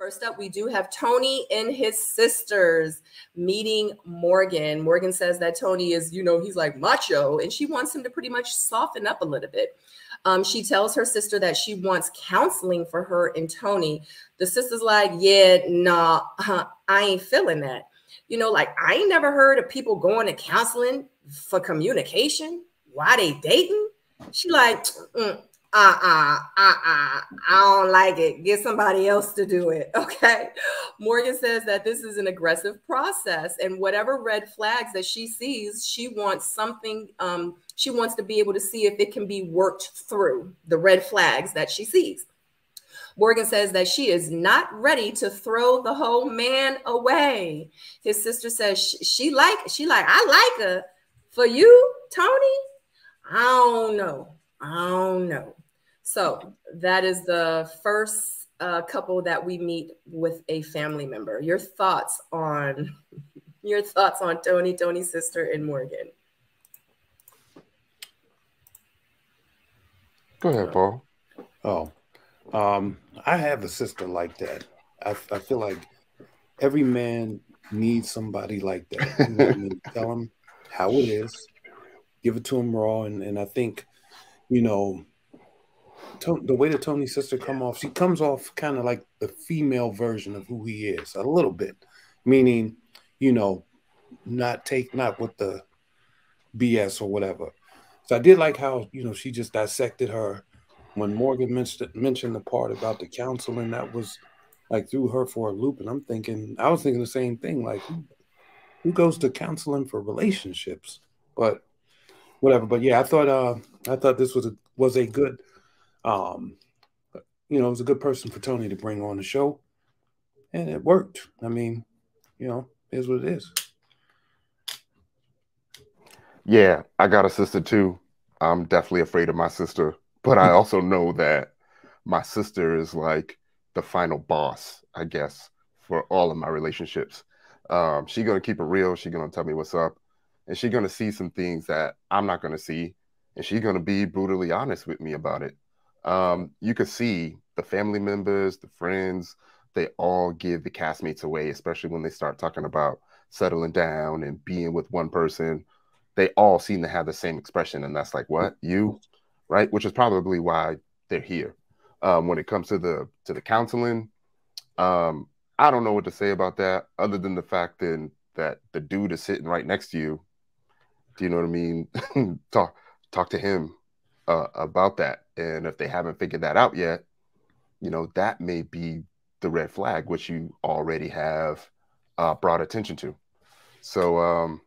First up, we do have Tony and his sisters meeting Morgan. Morgan says that Tony is, he's like macho, and she wants him to pretty much soften up a little bit. She tells her sister that she wants counseling for her and Tony. The sister's like, yeah, nah, I ain't feeling that. Like I ain't never heard of people going to counseling for communication. Why they dating? She like, I don't like it. Get somebody else to do it. Okay. Morgan says that this is an aggressive process, and whatever red flags that she sees, she wants something. She wants to be able to see if it can be worked through the red flags that she sees. Morgan says that she is not ready to throw the whole man away. His sister says she like, I like her. For you, Tony? I don't know. So that is the first couple that we meet with a family member. Your thoughts on Tony, Tony's sister, and Morgan? Go ahead, Paul. Oh, I have a sister like that. I feel like every man needs somebody like that. You know what I mean? Tell him how it is, give it to him raw, and I think, the way that Tony's sister she comes off kind of like the female version of who he is, a little bit, meaning, not with the BS or whatever. So I did like how, she just dissected her when Morgan mentioned the part about the counseling. That was like threw her for a loop. And I was thinking the same thing, like who goes to counseling for relationships? But whatever. But yeah, I thought this was a good, it was a good person for Tony to bring on the show, and it worked. I mean, it is what it is. Yeah, I got a sister too. I'm definitely afraid of my sister, but I also know that my sister is like the final boss, I guess, for all of my relationships. She's gonna keep it real. She's gonna tell me what's up, and she's gonna see some things that I'm not gonna see, and she's gonna be brutally honest with me about it. You could see the family members, the friends, they all give the castmates away, especially when they start talking about settling down and being with one person. They all seem to have the same expression, and that's like, what, you, right? Which is probably why they're here. When it comes to the counseling, I don't know what to say about that, other than the fact that the dude is sitting right next to you. Do you know what I mean? talk to him about that, and if they haven't figured that out yet, that may be the red flag, which you already have brought attention to. So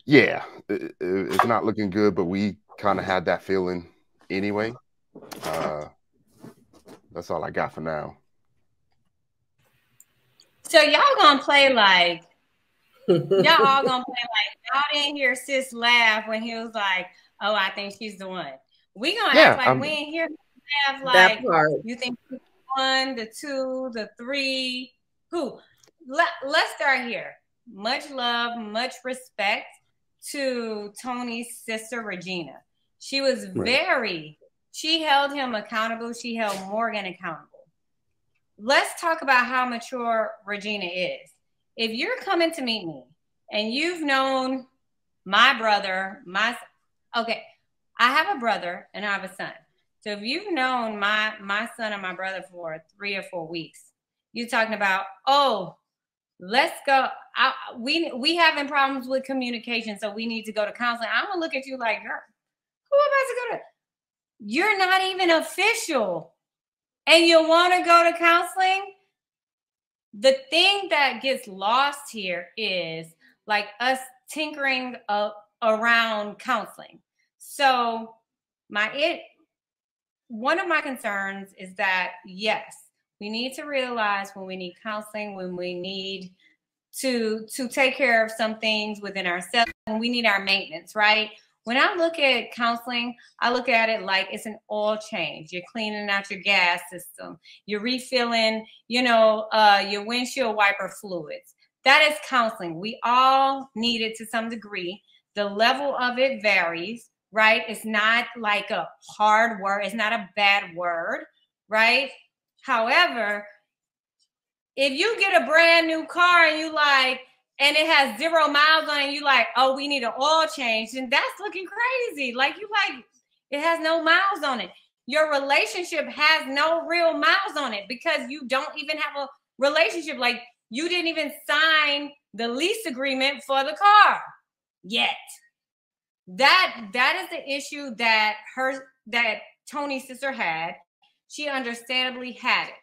yeah, it's not looking good, but we kind of had that feeling anyway. That's all I got for now. So y'all gonna play like y'all all gonna play like y'all didn't hear sis laugh when he was like, "Oh, I think she's the one." We gonna act like we ain't hear laugh like you think the 1, the 2, the 3. Who? Let's start here. Much love, much respect to Tony's sister Regina. She was she held him accountable. She held Morgan accountable. Let's talk about how mature Regina is. If you're coming to meet me and you've known my brother, okay, I have a brother and I have a son. So if you've known my son and my brother for 3 or 4 weeks, you're talking about, oh, let's go. We having problems with communication, so we need to go to counseling. I'm gonna look at you like, girl, who am I to go to? You're not even official, and you want to go to counseling? The thing that gets lost here is like us tinkering around counseling. So one of my concerns is that, yes, we need to realize when we need counseling, when we need to take care of some things within ourselves, when we need our maintenance, right? When I look at counseling, I look at it like it's an oil change. You're cleaning out your gas system. You're refilling, your windshield wiper fluids. That is counseling. We all need it to some degree. The level of it varies, right? It's not like a hard word. It's not a bad word, right? However, if you get a brand new car and you like, and it has 0 miles on it, and you like, oh, we need an oil change, and that's looking crazy. Like, you like, it has no miles on it. Your relationship has no real miles on it because you don't even have a relationship. Like, you didn't even sign the lease agreement for the car yet. That is the issue that Tony's sister had. She understandably had it.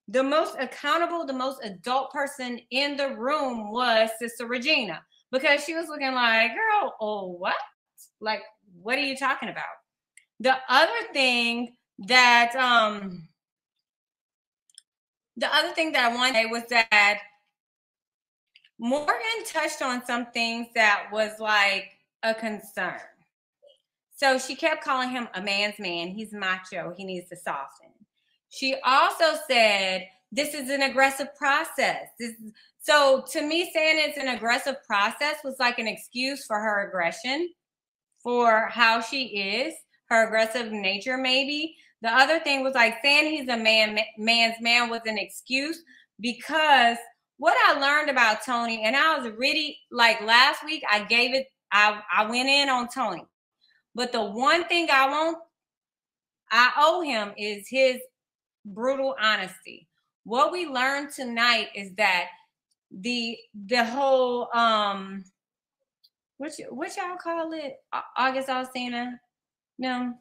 The most accountable, the most adult person in the room was Sister Regina, because she was looking like, girl, oh, what? Like, what are you talking about? The other thing that I wanted to say was that Morgan touched on some things that was like a concern. So she kept calling him a man's man. He's macho. He needs to soften. She also said, this is an aggressive process. So to me, saying it's an aggressive process was like an excuse for her aggression, for how she is, her aggressive nature maybe. The other thing was like saying he's a man's man was an excuse, because what I learned about Tony, and I was really, like last week, I went in on Tony. But the one thing I owe him is his brutal honesty. What we learned tonight is that the whole what y'all call it? August Alsina? No.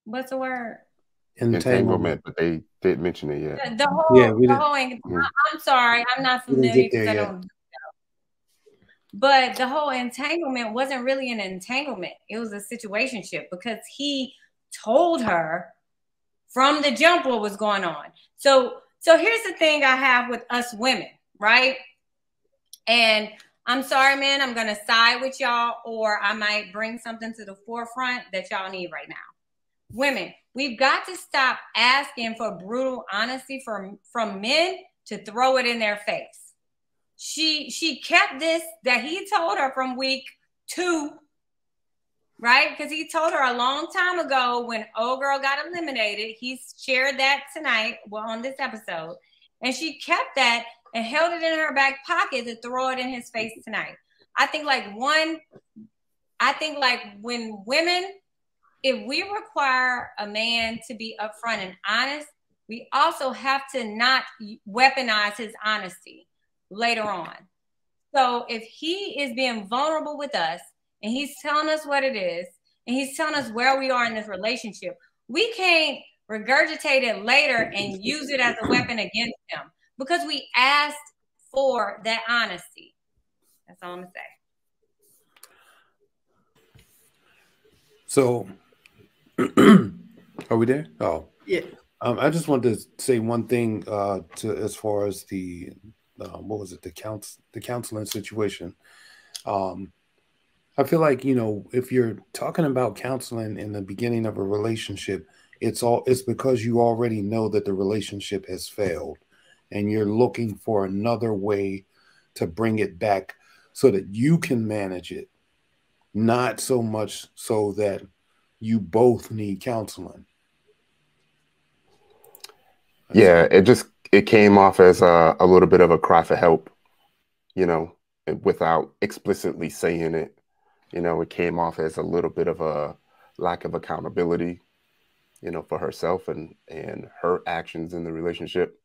What's the word? Entanglement, but they didn't mention it yet. I'm sorry, I'm not familiar because I don't know. But the whole entanglement wasn't really an entanglement. It was a situationship, because he told her from the jump what was going on. So here's the thing I have with us women, right? And I'm sorry, man, I'm going to side with y'all, or I might bring something to the forefront that y'all need right now. Women, we've got to stop asking for brutal honesty from men to throw it in their face. She kept this that he told her from week 2, right? Because he told her a long time ago when old girl got eliminated. He shared that tonight, on this episode. And she kept that and held it in her back pocket to throw it in his face tonight. I think when women, if we require a man to be upfront and honest, we also have to not weaponize his honesty later on. So if he is being vulnerable with us and he's telling us what it is and he's telling us where we are in this relationship, we can't regurgitate it later and use it as a weapon against him, because we asked for that honesty. That's all I'm gonna say. So are we there? Oh yeah. I just wanted to say one thing as far as the what was it, the counseling situation. I feel like, if you're talking about counseling in the beginning of a relationship, it's because you already know that the relationship has failed and you're looking for another way to bring it back so that you can manage it, not so much so that you both need counseling. Yeah, it came off as a little bit of a cry for help, without explicitly saying it. It came off as a little bit of a lack of accountability, for herself and her actions in the relationship.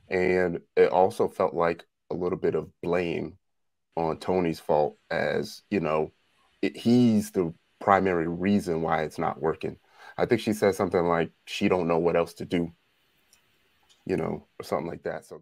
And it also felt like a little bit of blame on Tony's fault, as, he's the primary reason why it's not working. I think she said something like she don't know what else to do, or something like that. So